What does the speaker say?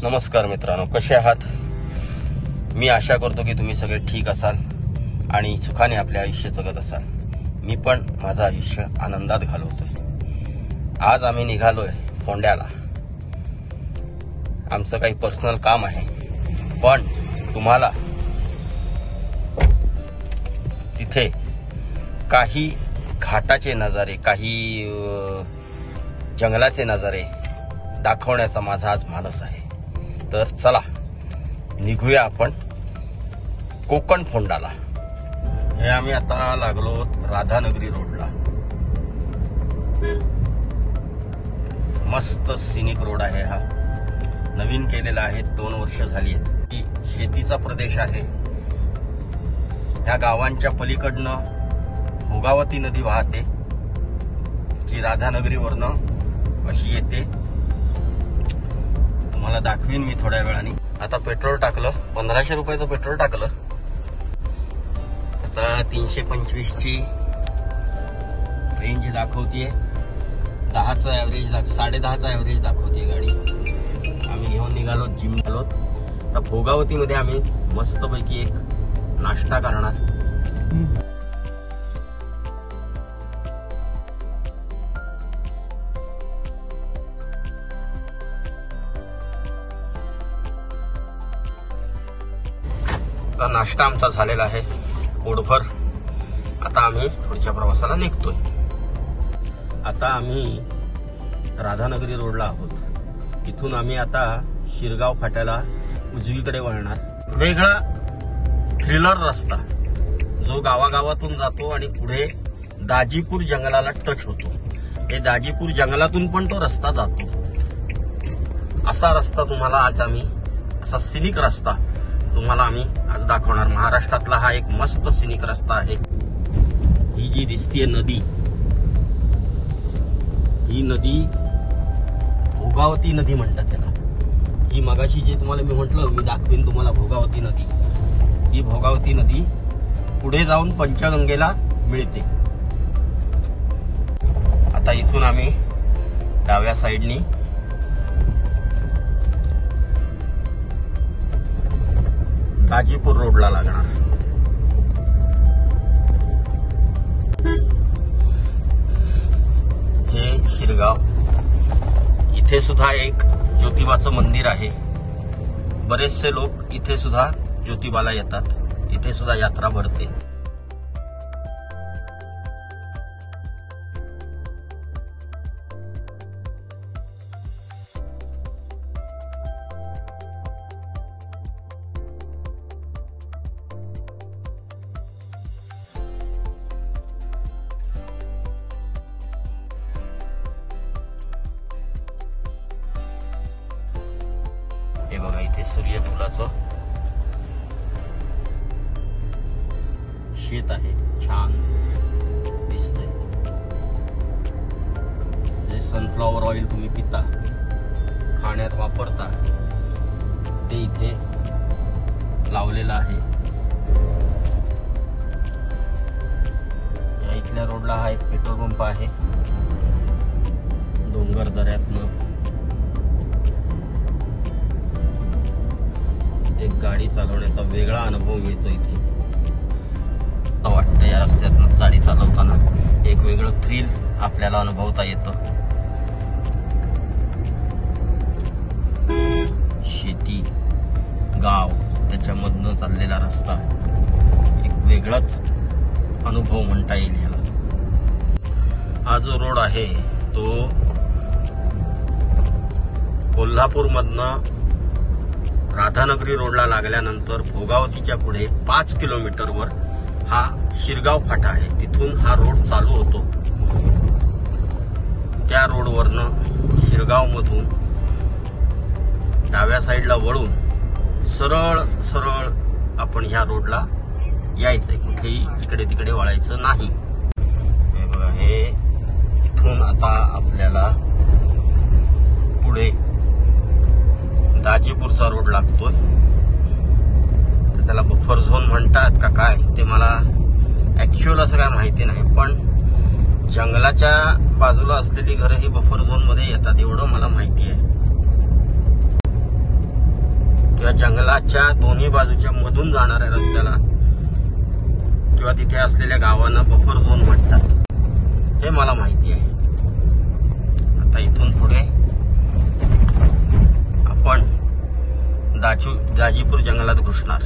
नमस्कार मित्रांनो, कसे आहात? मी आशा करतो की तुम्ही सगळे ठीक असाल आणि सुखाने आपले आयुष्य जगत असाल. मी पण माझं आयुष्य आनंदात घालवतोय. आज आम्ही निघालोय फोंड्याला. आमचं काही पर्सनल काम आहे, पण तुम्हाला तिथे काही घाटाचे नजारे, काही जंगलाचे नजारे दाखवण्याचा माझा आज मानस आहे. तर चला निघूया आपण कोकण फोंडाला. हे आम्ही आता लागलो राधानगरी रोडला. मस्त सिनिक रोड आहे हा. नवीन केलेला आहे, 2 वर्ष झाली आहेत. शेतीचा प्रदेश आहे. ह्या गावांच्या पलीकडनं भोगावती नदी वाहते, जी राधानगरीवरनं अशी येते. तुम्हाला दाखवीन मी थोड्या वेळाने. आता पेट्रोल टाकलं, 1500 रुपयाचं पेट्रोल टाकलं. आता 325 ची रेंज दाखवतीये. 10चं ऍव्हरेज 10.5चं ऍव्हरेज दाखवते गाडी. आम्ही घेऊन निघालो, जिम आलो. तर भोगावती मध्ये आम्ही मस्तपैकी एक नाश्ता करणार. नाश्ता आमचा झालेला आहे पोटभर. आता आम्ही पुढच्या प्रवासाला निघतोय. आता आम्ही राधानगरी रोडला आहोत. इथून आम्ही आता शिरगाव फाट्याला उजवीकडे वळणार. वेगळा थ्रिलर रस्ता जो गावागावातून जातो आणि पुढे दाजीपूर जंगलाला टच होतो. हे दाजीपूर जंगलातून पण तो रस्ता जातो. असा रस्ता तुम्हाला आज आम्ही, असा सिनिक रस्ता तुम्हाला आम्ही आज दाखवणार. महाराष्ट्रातला हा एक मस्त सिनिक रस्ता आहे. ही जी दिसतीये नदी, ही नदी भोगावती नदी म्हणतात त्याला. ही मगाशी जे तुम्हाला मी म्हटलं, मी दाखवीन तुम्हाला भोगावती नदी. ही भोगावती नदी पुढे जाऊन पंचगंगेला मिळते. आता इथून आम्ही डाव्या साईडनी दाजीपूर रोडला लागणार. हे शिरगाव. इथे सुद्धा एक ज्योतिबाचं मंदिर आहे. बरेचसे लोक इथे सुद्धा ज्योतिबाला येतात. इथे सुद्धा यात्रा भरते. हे बघा, इथे सूर्यफुलाचं शेत आहे. छान दिसतंय. जे सनफ्लॉवर ऑइल तुम्ही पिता, खाण्यात वापरता, ते इथे लावलेलं आहे. या इथल्या रोडला हा एक पेट्रोल पंप आहे. डोंगर दऱ्यातनं एक गाडी चालवण्याचा वेगळा अनुभव मिळतो इथे. वाटतं या रस्त्यातनं गाडी चालवताना एक वेगळं थ्रिल आपल्याला अनुभवता येतं. शेती, गाव, त्याच्यामधनं चाललेला रस्ता एक वेगळाच अनुभव म्हणता येईल ह्याला. हा जो रोड आहे तो कोल्हापूर मधनं राधानगरी रोडला लागल्यानंतर भोगावतीच्या पुढे 5 किलोमीटरवर हा शिरगाव फाटा आहे. तिथून हा रोड चालू होतो. त्या रोडवरनं शिरगाव मधून डाव्या साईडला वळून सरळ सरळ आपण ह्या रोडला यायचंय. कुठेही इकडे तिकडे वळायचं नाही. हे बघा, हे इथून आता आपल्याला पुढे दाजीपूरचा रोड लागतोय. तर त्याला बफर झोन म्हणतात का काय ते मला ऍक्च्युअल असं काय माहिती नाही, पण जंगलाच्या बाजूला असलेली घरं ही बफर झोन मध्ये येतात एवढं मला माहिती आहे. या जंगलाच्या दोन्ही बाजूच्या मधून जाणाऱ्या रस्त्याला किंवा तिथे असलेल्या गावांना बफर झोन म्हणतात, हे मला माहिती आहे. आता इथून पुढे आपण दाजीपूर जंगलात घुसणार.